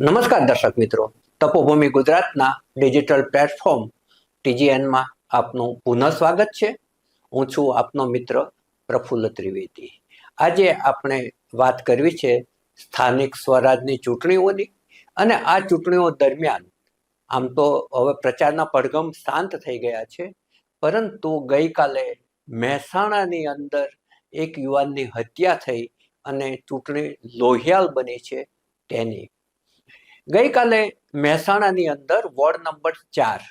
નમસ્કાર દર્શક મિત્રો, તપોભૂમિ ગુજરાતના ડિજિટલ પ્લેટફોર્મ ટીજીએનમાં આપનું પુનઃ સ્વાગત છે. હું છું આપનો મિત્ર પ્રફુલ્લ ત્રિવેદી. આજે આપણે વાત કરવી છે સ્થાનિક સ્વરાજની ચૂંટણીઓની. અને આ ચૂંટણીઓ દરમિયાન આમ તો હવે પ્રચારના પડઘમ શાંત થઈ ગયા છે, પરંતુ ગઈકાલે મહેસાણાની અંદર એક યુવાનની હત્યા થઈ અને ચૂંટણી લોહિયાળ બની છે તેની. ગઈકાલે મહેસાણાની અંદર વોર્ડ નંબર 4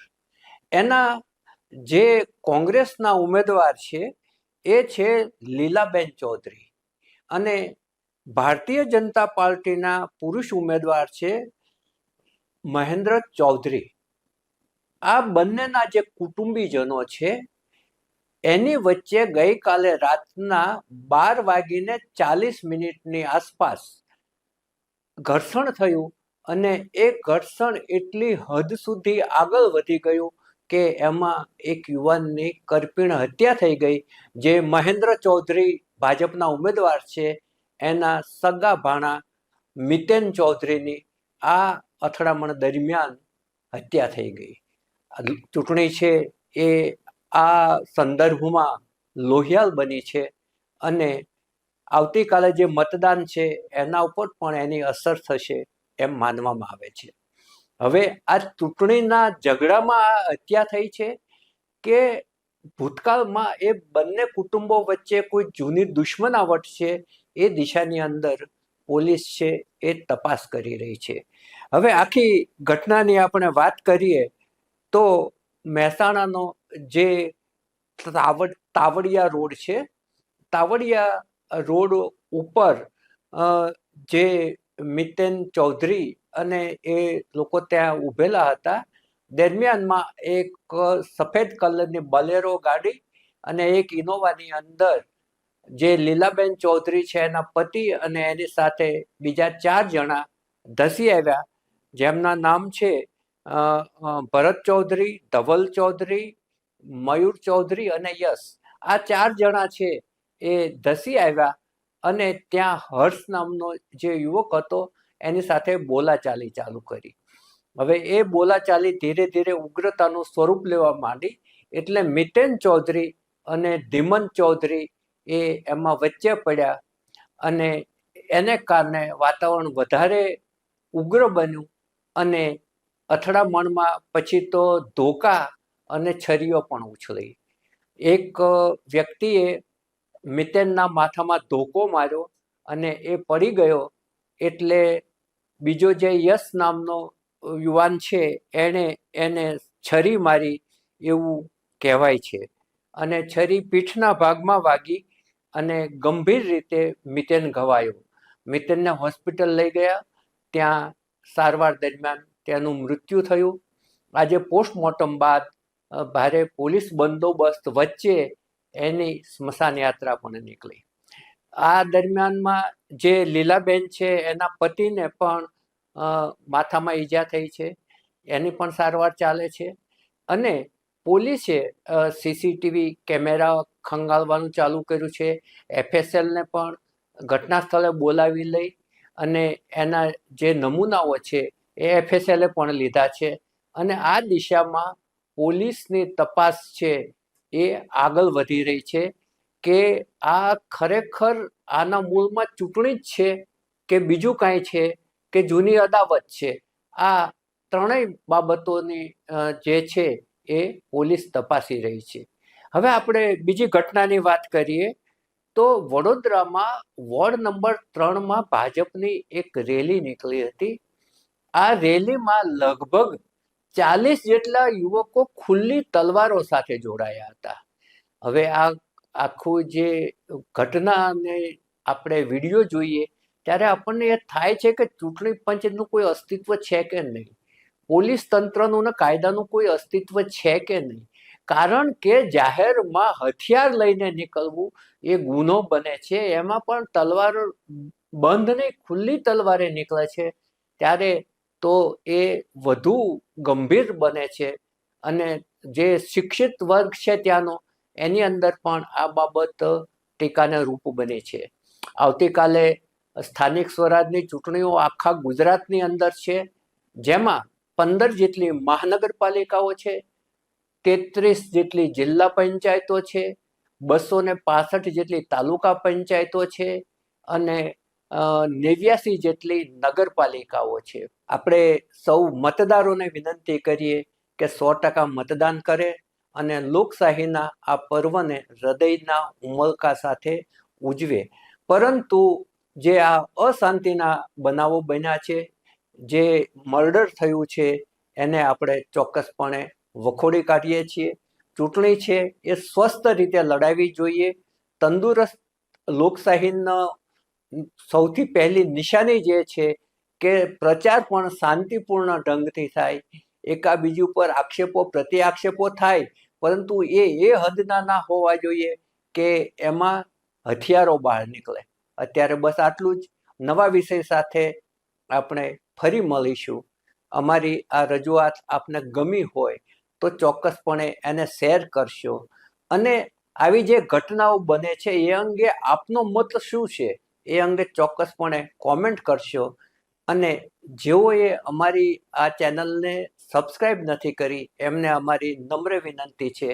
એના જે કોંગ્રેસના ઉમેદવાર છે એ છે લીલાબેન ચૌધરી, અને ભારતીય જનતા પાર્ટીના પુરુષ ઉમેદવાર છે મહેન્દ્ર ચૌધરી. આ બંનેના જે કુટુંબીજનો છે એની વચ્ચે ગઈકાલે રાતના 12:40 આસપાસ ઘર્ષણ થયું, અને એ ઘર્ષણ એટલી હદ સુધી આગળ વધી ગયું કે એમાં એક યુવાનની કરપીણ હત્યા થઈ ગઈ. જે મહેન્દ્ર ચૌધરી ભાજપના ઉમેદવાર છે એના સગા ભાણા મિતેન ચૌધરીની આ અથડામણ દરમિયાન હત્યા થઈ ગઈ. ચૂંટણી છે એ આ સંદર્ભમાં લોહિયાળ બની છે, અને આવતીકાલે જે મતદાન છે એના ઉપર પણ એની અસર થશે એમ માનવામાં આવે છે. હવે આ ચૂંટણીના ઝઘડામાં આ હત્યા થઈ છે કે ભૂતકાળમાં એ બંને કુટુંબો વચ્ચે કોઈ જૂની દુશ્મનાવટ છે, એ દિશાની અંદર પોલીસ છે એ તપાસ કરી રહી છે. હવે આખી ઘટનાની આપણે વાત કરીએ તો મહેસાણાનો જે તાવડિયા રોડ છે, તાવડિયા રોડ ઉપર જે મિતેન ચૌધરી અને એ લોકો ત્યાં ઊભેલા હતા. દરમિયાનમાં એક સફેદ કલરની બલેરો ગાડી અને એક ઇનોવાની અંદર જે લીલાબેન ચૌધરી છે એના પતિ અને એની સાથે બીજા 4 જણા ધસી આવ્યા, જેમના નામ છે ભરત ચૌધરી, ધવલ ચૌધરી, મયુર ચૌધરી અને યશ. આ 4 જણા છે એ ધસી આવ્યા અને ત્યાં હર્ષ નામનો જે યુવક હતો એની સાથે બોલાચાલી ચાલુ કરી. હવે એ બોલાચાલી ધીરે ધીરે ઉગ્રતાનું સ્વરૂપ લેવા માંડી, એટલે મિતેન ચૌધરી અને ધીમન ચૌધરી એ એમાં વચ્ચે પડ્યા, અને એને કારણે વાતાવરણ વધારે ઉગ્ર બન્યું, અને અથડામણમાં પછી તો ધોકા અને છરીઓ પણ ઉછળી. એક વ્યક્તિએ મિતેનના માથામાં ધોકો માર્યો અને એ પડી ગયો, એટલે બીજો જે યશ નામનો યુવાન છે એને છરી મારી એવું કહેવાય છે, અને છરી પીઠના ભાગમાં વાગી અને ગંભીર રીતે મિતેન ઘવાયો. મિતેનને હોસ્પિટલ લઈ ગયા, ત્યાં સારવાર દરમિયાન તેનું મૃત્યુ થયું. આજે પોસ્ટમોર્ટમ બાદ ભારે પોલીસ બંદોબસ્ત વચ્ચે એની સ્મશાન યાત્રા પણ નીકળી. આ દરમિયાનમાં જે લીલાબેન છે એના પતિને પણ માથામાં ઈજા થઈ છે, એની પણ સારવાર ચાલે છે. અને પોલીસે સીસીટીવી કેમેરા ખંગાળવાનું ચાલુ કર્યું છે. FSLને પણ ઘટના સ્થળે બોલાવી લઈ અને એના જે નમૂનાઓ છે એ FSLે પણ લીધા છે, અને આ દિશામાં પોલીસની તપાસ છે એ આગળ વધી રહી છે કે આ ખરેખર આના મૂળમાં ચૂંટણી જ છે કે બીજું કાંઈ છે કે જૂની અદાવત છે. આ ત્રણેય બાબતોની જે છે એ પોલીસ તપાસી રહી છે. હવે આપણે બીજી ઘટનાની વાત કરીએ તો વડોદરામાં વોર્ડ નંબર 3માં ભાજપની એક રેલી નીકળી હતી. આ રેલીમાં લગભગ 40 જેટલા યુવકો ખુલ્લી તલવારો સાથે જોડાયા હતા. હવે આ આખું જે ઘટનાને આપણે વિડીયો જોઈએ ત્યારે આપણને એ થાય છે કે ચૂંટણી પંચનું કોઈ અસ્તિત્વ છે કે નહીં, પોલીસ તંત્રનું ને કાયદાનું કોઈ અસ્તિત્વ છે કે નહીં. કારણ કે જાહેરમાં હથિયાર લઈને નીકળવું એ ગુનો બને છે, એમાં પણ તલવાર બંધ નહીં ખુલ્લી તલવારે નીકળે છે ત્યારે તો એ વધુ ગંભીર બને છે. અને જે શિક્ષિત વર્ગ છે ત્યાંનો, એની અંદર પણ આ બાબત ટીકાને રૂપ બને છે. આવતીકાલે સ્થાનિક સ્વરાજની ચૂંટણીઓ આખા ગુજરાતની અંદર છે, જેમાં 15 જેટલી મહાનગરપાલિકાઓ છે, 33 જેટલી જિલ્લા પંચાયતો છે, 265 જેટલી તાલુકા પંચાયતો છે અને 89 જેટલી નગરપાલિકાઓ છે. આપણે સૌ મતદારોને વિનંતી કરીએ કે 100% મતદાન કરે અને લોકશાહીના આ પર્વને હૃદયના ઉમળકા સાથે ઉજવે. પરંતુ જે આ અશાંતિના બનાવો બન્યા છે, જે મર્ડર થયું છે, એને આપણે ચોક્કસપણે વખોડી કાઢીએ છીએ. ચૂંટણી છે એ સ્વસ્થ રીતે લડાવી જોઈએ. તંદુરસ્ત લોકશાહીનો સૌથી પહેલી નિશાની જે છે કે પ્રચાર પણ શાંતિપૂર્ણ ઢંગથી થાય. એકાબીજી ઉપર આક્ષેપો પ્રતિ આક્ષેપો થાય, પરંતુ એ હદના ના હોવા જોઈએ કે એમાં હથિયારો બહાર નીકળે. અત્યારે બસ આટલું જ. નવા વિષય સાથે આપણે ફરી મળીશું. અમારી આ રજૂઆત આપને ગમી હોય તો ચોક્કસપણે એને શેર કરશો અને આવી જે ઘટનાઓ બને છે એ અંગે આપનો મત શું છે એ અંગે ચોક્કસપણે કોમેન્ટ કરશો. અને જેઓએ અમારી આ ચેનલને સબસ્ક્રાઈબ નથી કરી એમને અમારી નમ્ર વિનંતી છે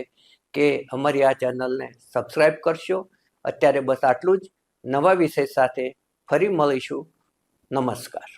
કે અમારી આ ચેનલને સબસ્ક્રાઈબ કરશો. અત્યારે બસ આટલું જ. નવા વિષય સાથે ફરી મળીશું. નમસ્કાર.